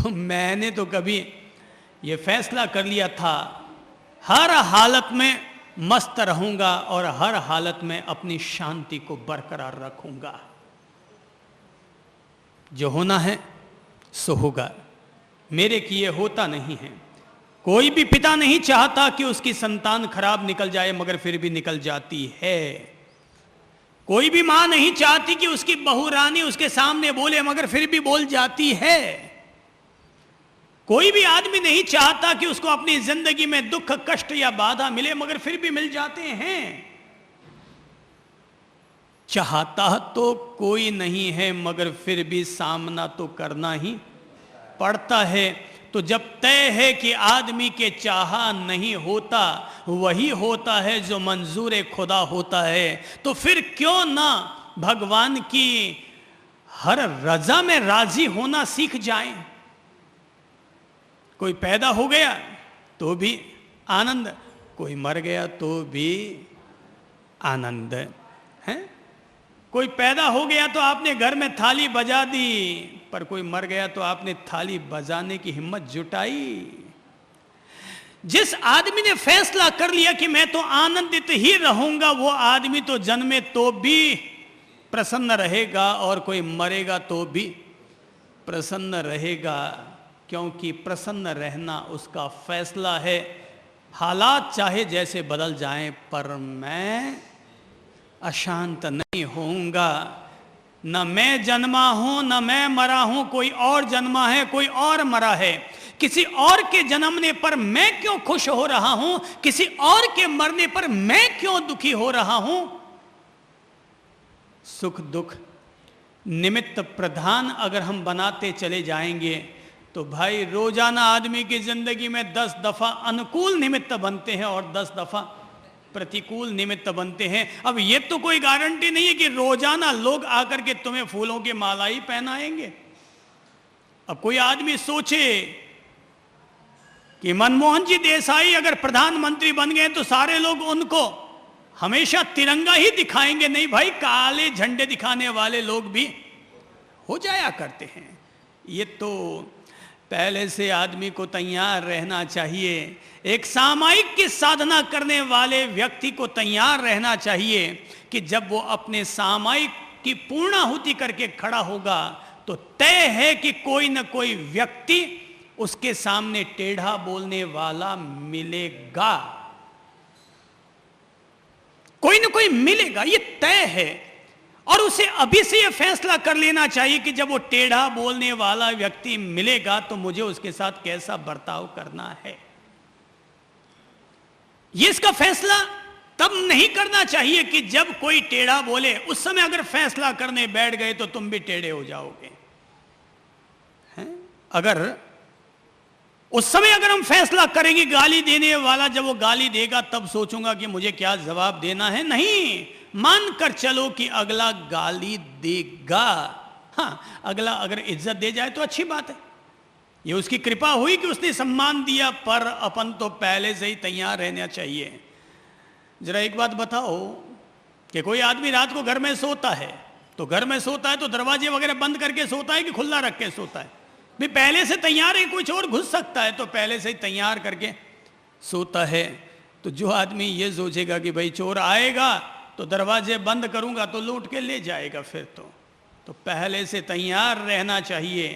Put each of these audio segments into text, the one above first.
तो मैंने तो कभी ये फैसला कर लिया था, हर हालत में मस्त रहूंगा और हर हालत में अपनी शांति को बरकरार रखूंगा। जो होना है सो होगा, मेरे किए होता नहीं है। कोई भी पिता नहीं चाहता कि उसकी संतान खराब निकल जाए, मगर फिर भी निकल जाती है। कोई भी मां नहीं चाहती कि उसकी बहू रानी उसके सामने बोले, मगर फिर भी बोल जाती है। कोई भी आदमी नहीं चाहता कि उसको अपनी जिंदगी में दुख कष्ट या बाधा मिले, मगर फिर भी मिल जाते हैं। चाहता तो कोई नहीं है, मगर फिर भी सामना तो करना ही पड़ता है। तो जब तय है कि आदमी के चाहा नहीं होता, वही होता है जो मंजूर खुदा होता है, तो फिर क्यों ना भगवान की हर रजा में राजी होना सीख जाएं। कोई पैदा हो गया तो भी आनंद, कोई मर गया तो भी आनंद है। कोई पैदा हो गया तो आपने घर में थाली बजा दी, पर कोई मर गया तो आपने थाली बजाने की हिम्मत जुटाई। जिस आदमी ने फैसला कर लिया कि मैं तो आनंदित ही रहूंगा, वो आदमी तो जन्मे तो भी प्रसन्न रहेगा और कोई मरेगा तो भी प्रसन्न रहेगा, क्योंकि प्रसन्न रहना उसका फैसला है। हालात चाहे जैसे बदल जाएं, पर मैं अशांत नहीं होऊंगा। न मैं जन्मा हूं, न मैं मरा हूं, कोई और जन्मा है, कोई और मरा है। किसी और के जन्मने पर मैं क्यों खुश हो रहा हूं, किसी और के मरने पर मैं क्यों दुखी हो रहा हूं। सुख दुख निमित्त प्रधान अगर हम बनाते चले जाएंगे, तो भाई रोजाना आदमी की जिंदगी में 10 दफा अनुकूल निमित्त बनते हैं और 10 दफा प्रतिकूल निमित्त बनते हैं। अब ये तो कोई गारंटी नहीं है कि रोजाना लोग आकर के तुम्हें फूलों की माला ही पहनाएंगे। अब कोई आदमी सोचे कि मनमोहन जी देसाई अगर प्रधानमंत्री बन गए तो सारे लोग उनको हमेशा तिरंगा ही दिखाएंगे। नहीं भाई, काले झंडे दिखाने वाले लोग भी हो जाया करते हैं। ये तो पहले से आदमी को तैयार रहना चाहिए। एक सामायिक की साधना करने वाले व्यक्ति को तैयार रहना चाहिए कि जब वो अपने सामायिक की पूर्णाहुति करके खड़ा होगा, तो तय है कि कोई न कोई व्यक्ति उसके सामने टेढ़ा बोलने वाला मिलेगा। कोई न कोई मिलेगा, ये तय है। और उसे अभी से यह फैसला कर लेना चाहिए कि जब वो टेढ़ा बोलने वाला व्यक्ति मिलेगा तो मुझे उसके साथ कैसा बर्ताव करना है। ये इसका फैसला तब नहीं करना चाहिए कि जब कोई टेढ़ा बोले। उस समय अगर फैसला करने बैठ गए तो तुम भी टेढ़े हो जाओगे। हैं? अगर उस समय अगर हम फैसला करेंगे, गाली देने वाला जब वो गाली देगा तब सोचूंगा कि मुझे क्या जवाब देना है, नहीं, मानकर चलो कि अगला गाली देगा। हाँ, अगला अगर इज्जत दे जाए तो अच्छी बात है, ये उसकी कृपा हुई कि उसने सम्मान दिया, पर अपन तो पहले से ही तैयार रहना चाहिए। जरा एक बात बताओ कि कोई आदमी रात को घर में सोता है, तो घर में सोता है तो दरवाजे वगैरह बंद करके सोता है कि खुला रख के सोता है? भी पहले से तैयार है, कुछ और घुस सकता है, तो पहले से ही तैयार करके सोता है। तो जो आदमी ये सोचेगा कि भाई चोर आएगा तो दरवाजे बंद करूंगा तो लूट के ले जाएगा, फिर तो पहले से तैयार रहना चाहिए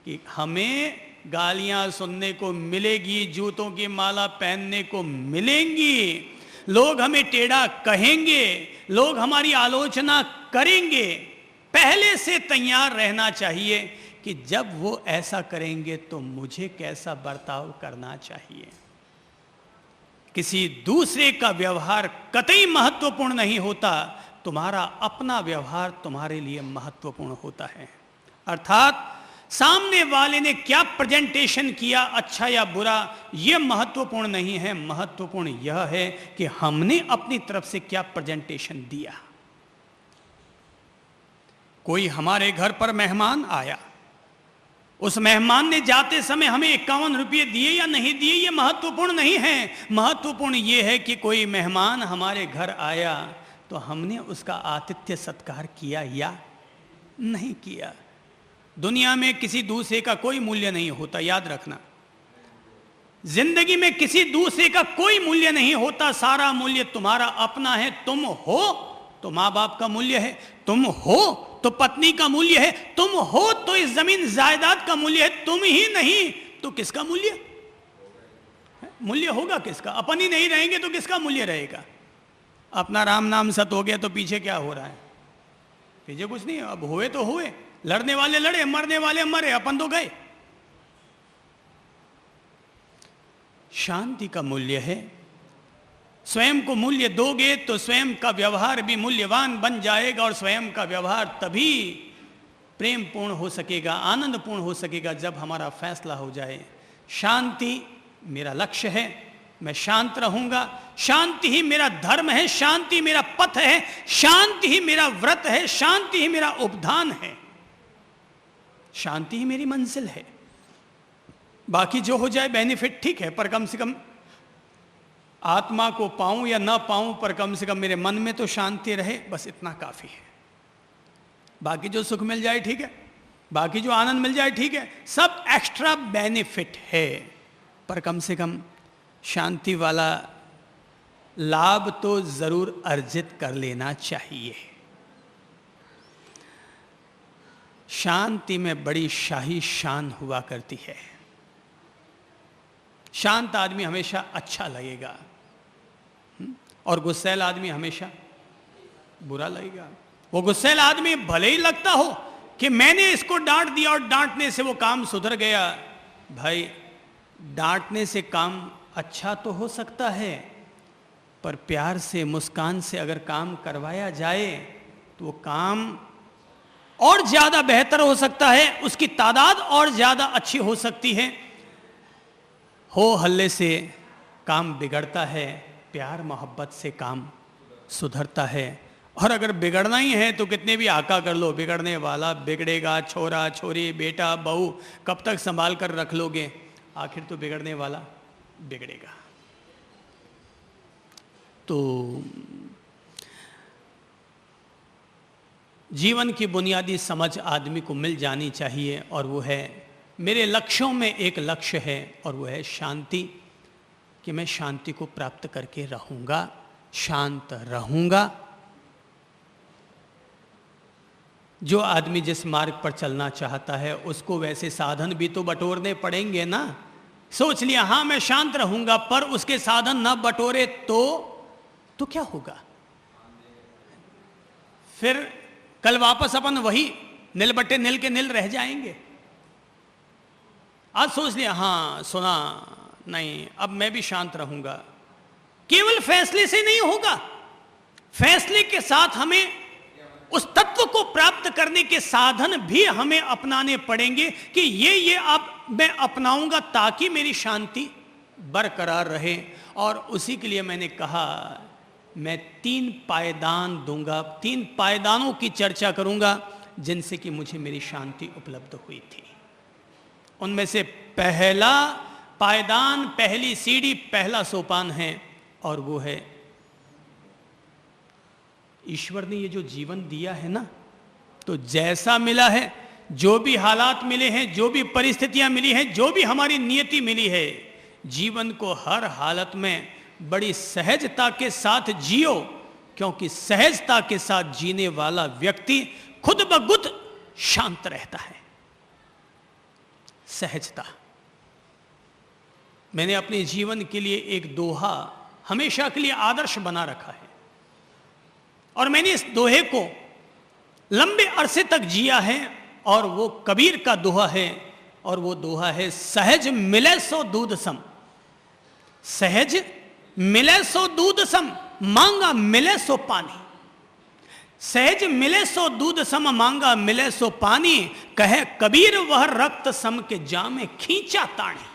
कि हमें गालियां सुनने को मिलेगी, जूतों की माला पहनने को मिलेंगी, लोग हमें टेढ़ा कहेंगे, लोग हमारी आलोचना करेंगे। पहले से तैयार रहना चाहिए कि जब वो ऐसा करेंगे तो मुझे कैसा बर्ताव करना चाहिए। किसी दूसरे का व्यवहार कतई महत्वपूर्ण नहीं होता, तुम्हारा अपना व्यवहार तुम्हारे लिए महत्वपूर्ण होता है। अर्थात सामने वाले ने क्या प्रेजेंटेशन किया, अच्छा या बुरा, यह महत्वपूर्ण नहीं है। महत्वपूर्ण यह है कि हमने अपनी तरफ से क्या प्रेजेंटेशन दिया। कोई हमारे घर पर मेहमान आया, उस मेहमान ने जाते समय हमें 51 रुपये दिए या नहीं दिए, ये महत्वपूर्ण नहीं है। महत्वपूर्ण ये है कि कोई मेहमान हमारे घर आया तो हमने उसका आतिथ्य सत्कार किया या नहीं किया। दुनिया में किसी दूसरे का कोई मूल्य नहीं होता, याद रखना। जिंदगी में किसी दूसरे का कोई मूल्य नहीं होता, सारा मूल्य तुम्हारा अपना है। तुम हो तो माँ बाप का मूल्य है, तुम हो तो पत्नी का मूल्य है, तुम हो तो इस जमीन जायदाद का मूल्य है। तुम ही नहीं तो किसका मूल्य? मूल्य होगा किसका? अपन ही नहीं रहेंगे तो किसका मूल्य रहेगा? अपना राम नाम सत हो गया तो पीछे क्या हो रहा है? पीछे कुछ नहीं, अब हुए तो हुए, लड़ने वाले लड़े, मरने वाले मरे, अपन तो गए। शांति का मूल्य है। स्वयं को मूल्य दोगे तो स्वयं का व्यवहार भी मूल्यवान बन जाएगा, और स्वयं का व्यवहार तभी प्रेम पूर्ण हो सकेगा, आनंद पूर्ण हो सकेगा, जब हमारा फैसला हो जाए शांति मेरा लक्ष्य है, मैं शांत रहूंगा, शांति ही मेरा धर्म है, शांति मेरा पथ है, शांति ही मेरा व्रत है, शांति ही मेरा उपधान है, शांति ही मेरी मंजिल है। बाकी जो हो जाए बेनिफिट ठीक है, पर कम से कम आत्मा को पाऊं या ना पाऊं, पर कम से कम मेरे मन में तो शांति रहे, बस इतना काफी है। बाकी जो सुख मिल जाए ठीक है, बाकी जो आनंद मिल जाए ठीक है, सब एक्स्ट्रा बेनिफिट है, पर कम से कम शांति वाला लाभ तो जरूर अर्जित कर लेना चाहिए। शांति में बड़ी शाही शान हुआ करती है। शांत आदमी हमेशा अच्छा लगेगा, और गुस्सैल आदमी हमेशा बुरा लगेगा। वो गुस्सैल आदमी भले ही लगता हो कि मैंने इसको डांट दिया और डांटने से वो काम सुधर गया, भाई डांटने से काम अच्छा तो हो सकता है, पर प्यार से, मुस्कान से अगर काम करवाया जाए तो वो काम और ज्यादा बेहतर हो सकता है, उसकी तादाद और ज्यादा अच्छी हो सकती है। हो हल्ले से काम बिगड़ता है, प्यार मोहब्बत से काम सुधरता है। और अगर बिगड़ना ही है तो कितने भी आका कर लो, बिगड़ने वाला बिगड़ेगा। छोरा छोरी बेटा बहू कब तक संभाल कर रख लोगे? आखिर तो बिगड़ने वाला बिगड़ेगा। तो जीवन की बुनियादी समझ आदमी को मिल जानी चाहिए, और वो है, मेरे लक्ष्यों में एक लक्ष्य है, और वो है शांति, कि मैं शांति को प्राप्त करके रहूंगा, शांत रहूंगा। जो आदमी जिस मार्ग पर चलना चाहता है उसको वैसे साधन भी तो बटोरने पड़ेंगे ना। सोच लिया हाँ मैं शांत रहूंगा, पर उसके साधन ना बटोरे तो क्या होगा? फिर कल वापस अपन वही नील बट्टे नील के नील रह जाएंगे। आज सोच लिया हाँ सुना नहीं, अब मैं भी शांत रहूंगा। केवल फैसले से नहीं होगा, फैसले के साथ हमें उस तत्व को प्राप्त करने के साधन भी हमें अपनाने पड़ेंगे कि ये अब मैं अपनाऊंगा ताकि मेरी शांति बरकरार रहे। और उसी के लिए मैंने कहा मैं 3 पायदान दूंगा, 3 पायदानों की चर्चा करूंगा जिनसे कि मुझे मेरी शांति उपलब्ध हुई थी। उनमें से पहला पायदान, पहली सीढ़ी, पहला सोपान है, और वो है ईश्वर ने ये जो जीवन दिया है ना, तो जैसा मिला है, जो भी हालात मिले हैं, जो भी परिस्थितियां मिली हैं, जो भी हमारी नियति मिली है, जीवन को हर हालत में बड़ी सहजता के साथ जियो, क्योंकि सहजता के साथ जीने वाला व्यक्ति खुद ब खुद शांत रहता है। सहजता। मैंने अपने जीवन के लिए एक दोहा हमेशा के लिए आदर्श बना रखा है, और मैंने इस दोहे को लंबे अरसे तक जिया है, और वो कबीर का दोहा है, और वो दोहा है सहज मिले सो दूध सम। सहज मिले सो दूध सम, मांगा मिले सो पानी। सहज मिले सो दूध सम, मांगा मिले सो पानी, कहे कबीर वह रक्त सम के जामे खींचा ताणी।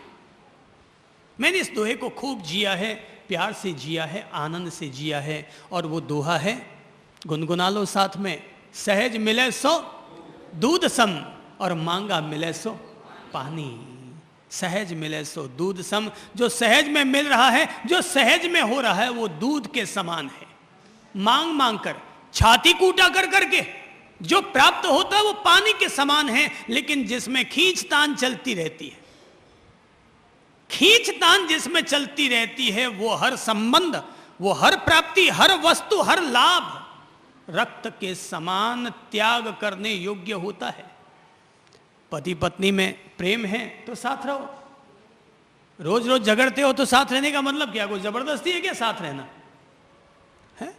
मैंने इस दोहे को खूब जिया है, प्यार से जिया है, आनंद से जिया है, और वो दोहा है, गुनगुना लो साथ में, सहज मिले सो दूध सम और मांगा मिले सो पानी। सहज मिले सो दूध सम, जो सहज में मिल रहा है, जो सहज में हो रहा है, वो दूध के समान है। मांग मांग कर, छाती कूटा कर करके जो प्राप्त होता है वो पानी के समान है, लेकिन जिसमें खींचतान चलती रहती है, खींचतान जिसमें चलती रहती है, वो हर संबंध, वो हर प्राप्ति, हर वस्तु, हर लाभ रक्त के समान त्याग करने योग्य होता है। पति पत्नी में प्रेम है तो साथ रहो, रोज रोज झगड़ते हो तो साथ रहने का मतलब क्या? कोई जबरदस्ती है क्या साथ रहना है?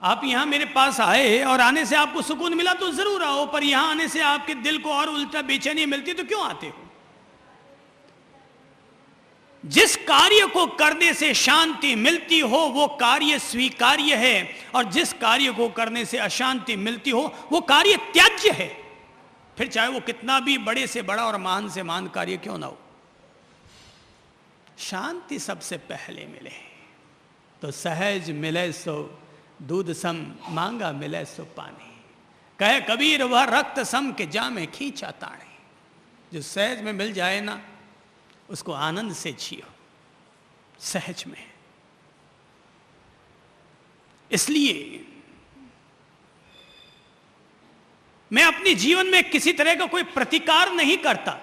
आप यहां मेरे पास आए और आने से आपको सुकून मिला तो जरूर आओ, पर यहां आने से आपके दिल को और उल्टा बेचैनी मिलती तो क्यों आते हो? जिस कार्य को करने से शांति मिलती हो वो कार्य स्वीकार्य है, और जिस कार्य को करने से अशांति मिलती हो वो कार्य त्याज्य है, फिर चाहे वो कितना भी बड़े से बड़ा और महान से महान कार्य क्यों ना हो। शांति सबसे पहले मिले तो सहज मिले सो दूध सम, मांगा मिले सो पानी। कहे कबीर वह रक्त सम के जामे खींचा ताणे। जो सहज में मिल जाए ना उसको आनंद से जियो, सहज में। इसलिए मैं अपने जीवन में किसी तरह का कोई प्रतिकार नहीं करता।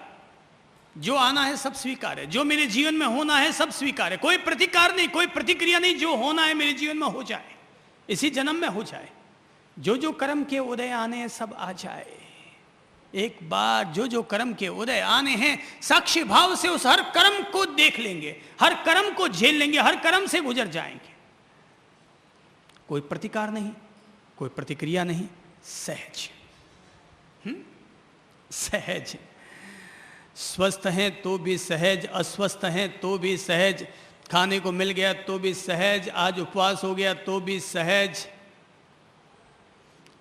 जो आना है सब स्वीकार है, जो मेरे जीवन में होना है सब स्वीकार है, कोई प्रतिकार नहीं, कोई प्रतिक्रिया नहीं। जो होना है मेरे जीवन में हो जाए, इसी जन्म में हो जाए। जो जो कर्म के उदय आने हैं सब आ जाए। एक बार जो जो कर्म के उदय आने हैं साक्षी भाव से उस हर कर्म को देख लेंगे, हर कर्म को झेल लेंगे, हर कर्म से गुजर जाएंगे। कोई प्रतिकार नहीं, कोई प्रतिक्रिया नहीं, सहज। सहज। स्वस्थ हैं तो भी सहज, अस्वस्थ हैं तो भी सहज, खाने को मिल गया तो भी सहज, आज उपवास हो गया तो भी सहज,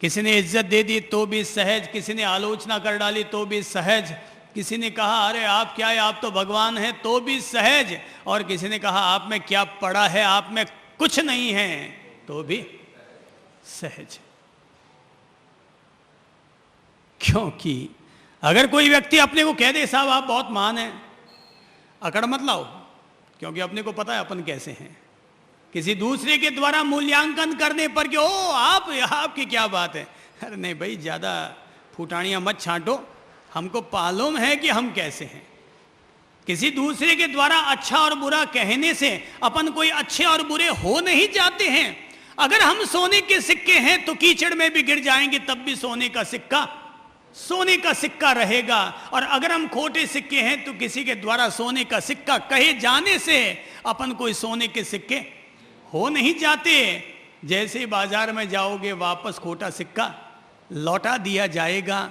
किसी ने इज्जत दे दी तो भी सहज, किसी ने आलोचना कर डाली तो भी सहज, किसी ने कहा अरे आप क्या है, आप तो भगवान हैं तो भी सहज, और किसी ने कहा आप में क्या पड़ा है, आप में कुछ नहीं है तो भी सहज। क्योंकि अगर कोई व्यक्ति अपने को कह दे साहब आप बहुत महान हैं, अकड़ मत लाओ, क्योंकि अपने को पता है अपन कैसे हैं। किसी दूसरे के द्वारा मूल्यांकन करने पर कि ओ आपकी क्या बात है, अरे नहीं भाई ज़्यादा फुटानियाँ मत छांटो, हमको मालूम है कि हम कैसे हैं। किसी दूसरे के द्वारा अच्छा और बुरा कहने से अपन कोई अच्छे और बुरे हो नहीं जाते हैं। अगर हम सोने के सिक्के हैं तो कीचड़ में भी गिर जाएंगे तब भी सोने का सिक्का रहेगा, और अगर हम खोटे सिक्के हैं तो किसी के द्वारा सोने का सिक्का कहे जाने से अपन कोई सोने के सिक्के हो नहीं जाते। जैसे बाजार में जाओगे वापस खोटा सिक्का लौटा दिया जाएगा,